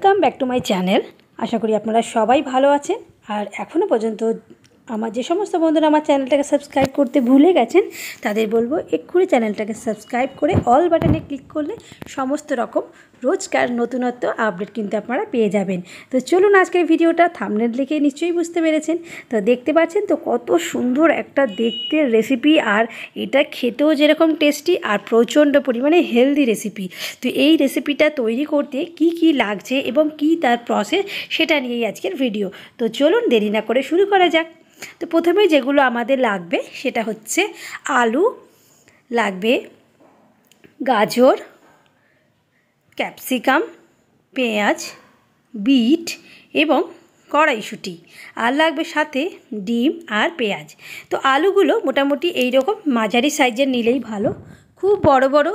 Welcome back to my channel. আশা করি আপনারা সবাই ভালো আছেন। আর এখনও পর্যন্ত আমার যে সমস্ত বন্ধুরা আমার চ্যানেলটাকে সাবস্ক্রাইব করতে ভুলে গেছেন তাদের বলবো এক্ষুনি চ্যানেলটাকে সাবস্ক্রাইব করে অল বাটনে ক্লিক করলে সমস্ত রকম রোজকার নতুনত্ব আপডেট কিন্তু আপনারা পেয়ে যাবেন। তো চলুন আজকের ভিডিওটা থাম্বনেল দেখে নিশ্চয়ই বুঝতে পেরেছেন। তো দেখতে পাচ্ছেন তো কত সুন্দর একটা দেখতে রেসিপি, আর এটা খেতেও যেরকম টেস্টি আর প্রচণ্ড পরিমাণে হেলদি রেসিপি। তো এই রেসিপিটা তৈরি করতে কি কি লাগছে এবং কি তার প্রসেস সেটা নিয়েই আজকের ভিডিও। তো চলুন দেরি না করে শুরু করা যাক। তো প্রথমে যেগুলো আমাদের লাগবে সেটা হচ্ছে আলু লাগবে, গাজর, ক্যাপসিকাম, পেঁয়াজ, বিট এবং কড়াইশুঁটি, আর লাগবে সাথে ডিম আর পেঁয়াজ। তো আলুগুলো মোটামুটি এই রকম মাঝারি সাইজের নিলেই ভালো, খুব বড় বড়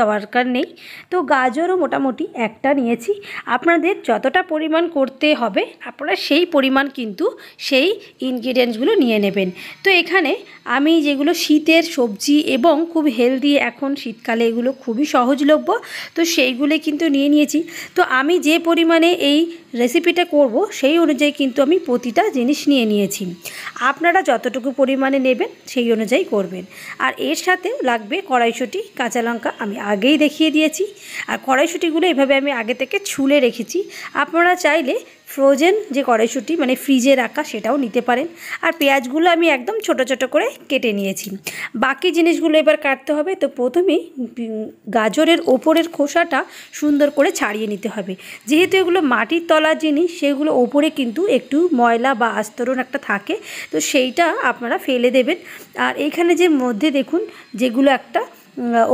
দরকার নেই। তো গাজরও মোটামুটি একটা নিয়েছি। আপনাদের যতটা পরিমাণ করতে হবে আপনারা সেই পরিমাণ কিন্তু সেই ইনগ্রিডিয়েন্টসগুলো নিয়ে নেবেন। তো এখানে আমি যেগুলো শীতের সবজি এবং খুব হেলদি, এখন শীতকালে এগুলো খুবই সহজলভ্য, তো সেইগুলো কিন্তু নিয়ে নিয়েছি। তো আমি যে পরিমাণে এই রেসিপিটা করব সেই অনুযায়ী কিন্তু আমি প্রতিটা জিনিস নিয়ে নিয়েছি। আপনারা যতটুকু পরিমাণে নেবেন সেই অনুযায়ী করবেন। আর এর সাথে লাগবে কড়াইশুঁটি, কাঁচা লঙ্কা আমি আগেই দেখিয়ে দিয়েছি। আর কড়াইশুঁটিগুলো এভাবে আমি আগে থেকে ছুলে রেখেছি। আপনারা চাইলে ফ্রোজেন যে কড়াইশুঁটি মানে ফ্রিজে রাখা সেটাও নিতে পারেন। আর পেঁয়াজগুলো আমি একদম ছোট ছোট করে কেটে নিয়েছি। বাকি জিনিসগুলো এবার কাটতে হবে। তো প্রথমেই গাজরের ওপরের খোসাটা সুন্দর করে ছাড়িয়ে নিতে হবে। যেহেতু এগুলো মাটির তলার জিনিস, সেগুলো ওপরে কিন্তু একটু ময়লা বা আস্তরণ একটা থাকে, তো সেইটা আপনারা ফেলে দেবেন। আর এইখানে যে মধ্যে দেখুন যেগুলো একটা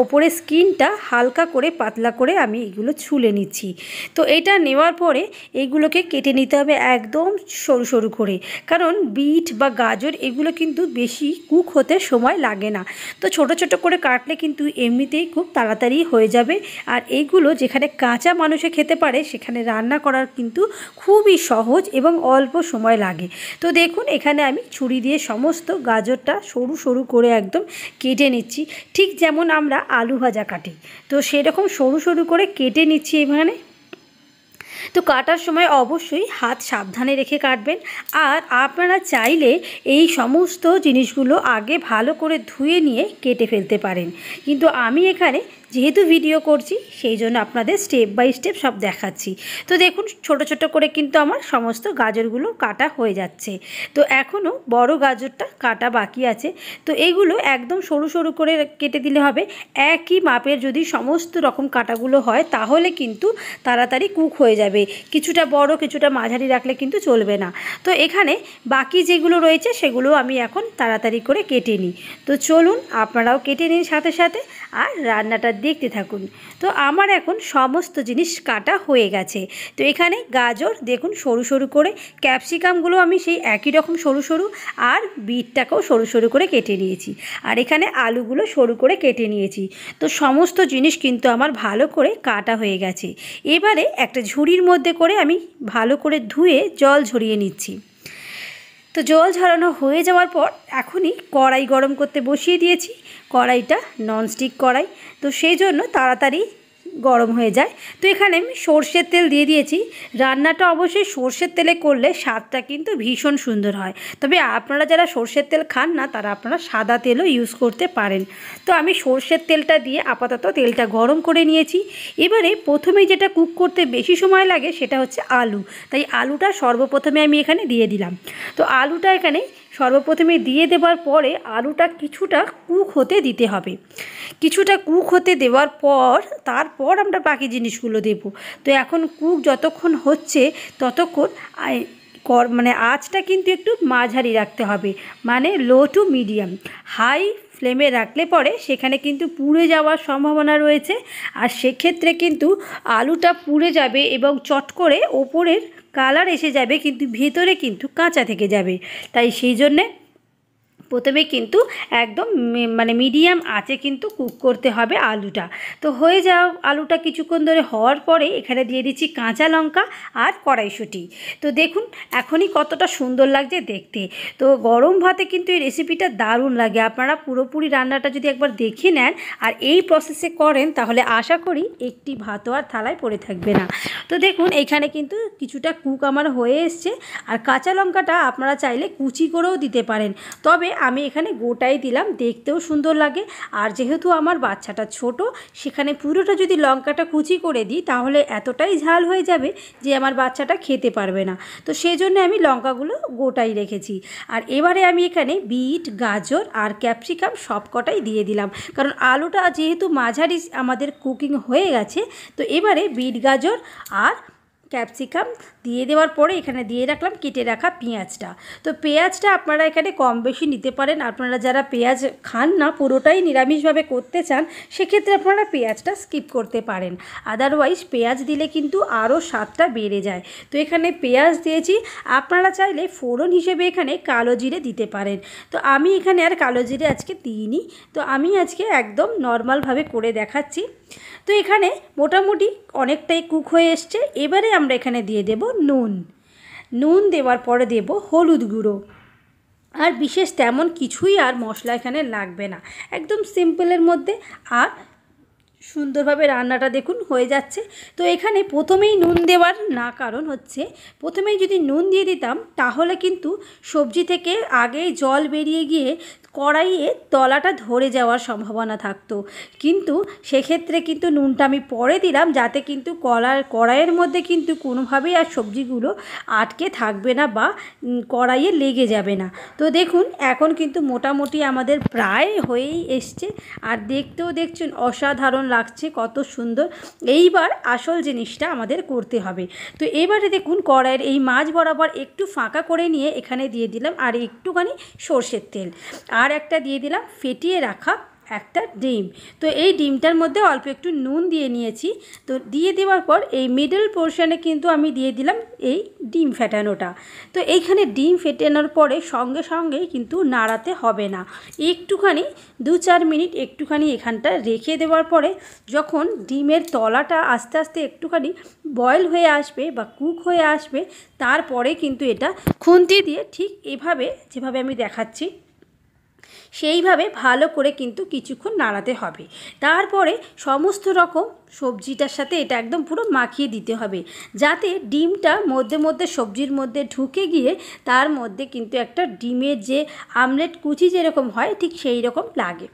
ওপরে স্কিনটা হালকা করে পাতলা করে আমি এগুলো ছুলে নিচ্ছি। তো এটা নেওয়ার পরে এইগুলোকে কেটে নিতে হবে একদম সরু সরু করে, কারণ বিট বা গাজর এগুলো কিন্তু বেশি কুক হতে সময় লাগে না। তো ছোট ছোট করে কাটলে কিন্তু এমনিতেই খুব তাড়াতাড়ি হয়ে যাবে। আর এইগুলো যেখানে কাঁচা মানুষে খেতে পারে সেখানে রান্না করার কিন্তু খুবই সহজ এবং অল্প সময় লাগে। তো দেখুন এখানে আমি ছুরি দিয়ে সমস্ত গাজরটা সরু সরু করে একদম কেটে নিচ্ছি, ঠিক যেমন আমরা আলু ভাজা কাটি, তো সেরকম সরু সরু করে কেটে নিচ্ছি এখানে। তো কাটার সময় অবশ্যই হাত সাবধানে রেখে কাটবেন। আর আপনারা চাইলে এই সমস্ত জিনিসগুলো আগে ভালো করে ধুয়ে নিয়ে কেটে ফেলতে পারেন, কিন্তু আমি এখানে যেহেতু ভিডিও করছি সেই জন্য আপনাদের স্টেপ বাই স্টেপ সব দেখাচ্ছি। তো দেখুন ছোট ছোট করে কিন্তু আমার সমস্ত গাজরগুলো কাটা হয়ে যাচ্ছে। তো এখনও বড় গাজরটা কাটা বাকি আছে। তো এইগুলো একদম সরু সরু করে কেটে দিলে হবে। একই মাপের যদি সমস্ত রকম কাটাগুলো হয় তাহলে কিন্তু তাড়াতাড়ি কুক হয়ে যাবে। কিছুটা বড় কিছুটা মাঝারি রাখলে কিন্তু চলবে না। তো এখানে বাকি যেগুলো রয়েছে সেগুলো আমি এখন তাড়াতাড়ি করে কেটে নিই। তো চলুন আপনারাও কেটে নিন সাথে সাথে, আর রান্নাটা দেখতে থাকুন। তো আমার এখন সমস্ত জিনিস কাটা হয়ে গেছে। তো এখানে গাজর দেখুন সরু সরু করে, ক্যাপসিকামগুলো আমি সেই একই রকম সরু সরু, আর বিটটাকেও সরু সরু করে কেটে নিয়েছি। আর এখানে আলুগুলো সরু করে কেটে নিয়েছি। তো সমস্ত জিনিস কিন্তু আমার ভালো করে কাটা হয়ে গেছে। এবারে একটা ঝুড়ির মধ্যে করে আমি ভালো করে ধুয়ে জল ঝরিয়ে নিচ্ছি। তো জল ঝরানো হয়ে যাওয়ার পর এখনই কড়াই গরম করতে বসিয়ে দিয়েছি। কড়াইটা ননস্টিক কড়াই, তো সেই জন্য তাড়াতাড়ি গরম হয়ে যায়। তো এখানে আমি সর্ষের তেল দিয়ে দিয়েছি। রান্নাটা অবশ্যই সর্ষের তেলে করলে স্বাদটা কিন্তু ভীষণ সুন্দর হয়। তবে আপনারা যারা সর্ষের তেল খান না তারা আপনারা সাদা তেলও ইউজ করতে পারেন। তো আমি সর্ষের তেলটা দিয়ে আপাতত তেলটা গরম করে নিয়েছি। এবারে প্রথমেই যেটা কুক করতে বেশি সময় লাগে সেটা হচ্ছে আলু, তাই আলুটা সর্বপ্রথমে আমি এখানে দিয়ে দিলাম। তো আলুটা এখানে সর্বপ্রথমে দিয়ে দেওয়ার পরে আলুটা কিছুটা কুক হতে দিতে হবে। কিছুটা কুক হতে দেওয়ার পর তারপর আমরা বাকি জিনিসগুলো দেব। তো এখন কুক যতক্ষণ হচ্ছে ততক্ষণ মানে আঁচটা কিন্তু একটু মাঝারি রাখতে হবে, মানে লো টু মিডিয়াম। হাই ফ্লেমে রাখলে পরে সেখানে কিন্তু পুড়ে যাওয়ার সম্ভাবনা রয়েছে, আর সেক্ষেত্রে কিন্তু আলুটা পুড়ে যাবে এবং চট করে ওপরের কালার এসে যাবে, কিন্তু ভেতরে কিন্তু কাঁচা থেকে যাবে। তাই সেই জন্যে প্রথমে কিন্তু একদম মানে মিডিয়াম আঁচে কিন্তু কুক করতে হবে আলুটা। তো হয়ে যাও আলুটা কিছুক্ষণ ধরে হওয়ার পরে এখানে দিয়ে দিচ্ছি কাঁচা লঙ্কা আর কড়াইশুঁটি। তো দেখুন এখনই কতটা সুন্দর লাগছে দেখতে। তো গরম ভাতে কিন্তু এই রেসিপিটা দারুণ লাগে। আপনারা পুরোপুরি রান্নাটা যদি একবার দেখে নেন আর এই প্রসেসে করেন তাহলে আশা করি একটি ভাতও আর থালায় পড়ে থাকবে না। তো দেখুন এইখানে কিন্তু কিছুটা কুক আমার হয়ে এসছে। আর কাঁচা লঙ্কাটা আপনারা চাইলে কুচি করেও দিতে পারেন, তবে আমি এখানে গোটাই দিলাম, দেখতেও সুন্দর লাগে। আর যেহেতু আমার বাচ্চাটা ছোট, সেখানে পুরোটা যদি লঙ্কাটা কুচি করে দিই তাহলে এতটাই ঝাল হয়ে যাবে যে আমার বাচ্চাটা খেতে পারবে না। তো সেই জন্য আমি লঙ্কাগুলো গোটাই রেখেছি। আর এবারে আমি এখানে বিট, গাজর আর ক্যাপসিকাম সবকটাই দিয়ে দিলাম, কারণ আলুটা যেহেতু মাঝারি আমাদের কুকিং হয়ে গেছে। তো এবারে বিট, গাজর আর ক্যাপসিকাম দিয়ে দেওয়ার পরে এখানে দিয়ে রাখলাম কেটে রাখা পেঁয়াজটা। তো পেঁয়াজটা আপনারা এখানে কম বেশি নিতে পারেন। আপনারা যারা পেঁয়াজ খান না, পুরোটাই নিরামিষভাবে করতে চান, সেক্ষেত্রে আপনারা পেঁয়াজটা স্কিপ করতে পারেন। আদারওয়াইজ পেঁয়াজ দিলে কিন্তু আরও স্বাদটা বেড়ে যায়। তো এখানে পেঁয়াজ দিয়েছি। আপনারা চাইলে ফোড়ন হিসেবে এখানে কালো জিরে দিতে পারেন। তো আমি এখানে আর কালো জিরে আজকে দিইনি। তো আমি আজকে একদম নর্মালভাবে করে দেখাচ্ছি। তো এখানে মোটামুটি অনেকটাই কুক হয়ে এসছে। এবারে আমরা এখানে দিয়ে দেব নুন দেওয়ার পরে দেব হলুদ গুঁড়ো। আর বিশেষ তেমন কিছুই আর মশলা এখানে লাগবে না, একদম সিম্পলের মধ্যে। আর সুন্দরভাবে রান্নাটা দেখুন হয়ে যাচ্ছে। তো এখানে প্রথমেই নুন দেওয়ার না কারণ হচ্ছে, প্রথমেই যদি নুন দিয়ে দিতাম তাহলে কিন্তু সবজি থেকে আগেই জল বেরিয়ে গিয়ে কড়াইয়ে তলাটা ধরে যাওয়ার সম্ভাবনা থাকতো। কিন্তু সেক্ষেত্রে কিন্তু নুনটা আমি পরে দিলাম, যাতে কিন্তু কড়াইয়ের মধ্যে কিন্তু কোনোভাবেই আর সবজিগুলো আটকে থাকবে না বা কড়াইয়ে লেগে যাবে না। তো দেখুন এখন কিন্তু মোটামুটি আমাদের প্রায় হয়েই এসছে। আর দেখতেও দেখছেন অসাধারণ লাগছে, কত সুন্দর। এইবার আসল জিনিসটা আমাদের করতে হবে। তো এবারে দেখুন কড়াইয়ের এই মাঝ বরাবর একটু ফাঁকা করে নিয়ে এখানে দিয়ে দিলাম আর একটুখানি সর্ষের তেল, আর একটা দিয়ে দিলাম ফেটিয়ে রাখা একটা ডিম। তো এই ডিমটার মধ্যে অল্প একটু নুন দিয়ে নিয়েছি। তো দিয়ে দেওয়ার পর এই মিডল পোর্শনে কিন্তু আমি দিয়ে দিলাম এই ডিম ফেটানোটা। তো এইখানে ডিম ফেটানোর পরে সঙ্গে সঙ্গেই কিন্তু নাড়াতে হবে না, একটুখানি 2-4 মিনিট একটুখানি এখানটা রেখে দেওয়ার পরে যখন ডিমের তলাটা আস্তে আস্তে একটুখানি বয়েল হয়ে আসবে বা কুক হয়ে আসবে, তারপরে কিন্তু এটা খুন্তি দিয়ে ঠিক এভাবে যেভাবে আমি দেখাচ্ছি সেইভাবে ভালো করে কিন্তু কিছুক্ষণ নাড়াতে হবে। তারপরে সমস্ত রকম সবজিটার সাথে এটা একদম পুরো মাখিয়ে দিতে হবে, যাতে ডিমটা মধ্যে মধ্যে সবজির মধ্যে ঢুকে গিয়ে তার মধ্যে কিন্তু একটা ডিমের যে আমলেট কুচি যেরকম হয় ঠিক সেই রকম লাগে।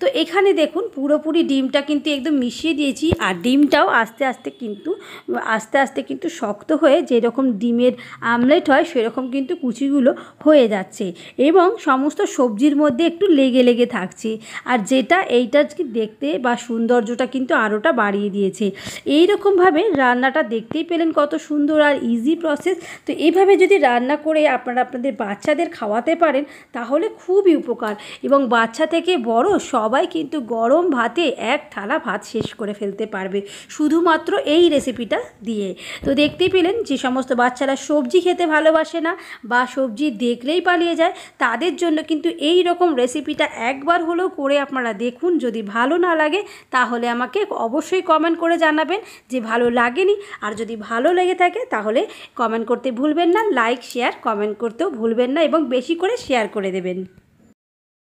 তো এখানে দেখুন পুরোপুরি ডিমটা কিন্তু একদম মিশিয়ে দিয়েছি। আর ডিমটাও আস্তে আস্তে কিন্তু শক্ত হয়ে যেরকম ডিমের আমলেট হয় সেরকম কিন্তু কুচিগুলো হয়ে যাচ্ছে এবং সমস্ত সবজির মধ্যে একটু লেগে লেগে থাকছে। আর যেটা এইটা দেখতে বা সৌন্দর্যটা কিন্তু আরোটা বাড়িয়ে দিয়েছে। এই রকমভাবে রান্নাটা দেখতেই পেলেন কত সুন্দর আর ইজি প্রসেস। তো এইভাবে যদি রান্না করে আপনারা আপনাদের বাচ্চাদের খাওয়াতে পারেন তাহলে খুবই উপকার, এবং বাচ্চা থেকে বড় সবাই কিন্তু গরম ভাতে এক থালা ভাত শেষ করে ফেলতে পারবে শুধুমাত্র এই রেসিপিটা দিয়ে। তো দেখতেই পেলেন যে সমস্ত বাচ্চারা সবজি খেতে ভালোবাসে না বা সবজি দেখলেই পালিয়ে যায়, তাদের জন্য কিন্তু এই রকম রেসিপিটা একবার হলেও করে আপনারা দেখুন। যদি ভালো না লাগে তাহলে আমাকে অবশ্যই কমেন্ট করে জানাবেন যে ভালো লাগেনি। আর যদি ভালো লেগে থাকে তাহলে কমেন্ট করতে ভুলবেন না, লাইক শেয়ার কমেন্ট করতেও ভুলবেন না এবং বেশি করে শেয়ার করে দেবেন।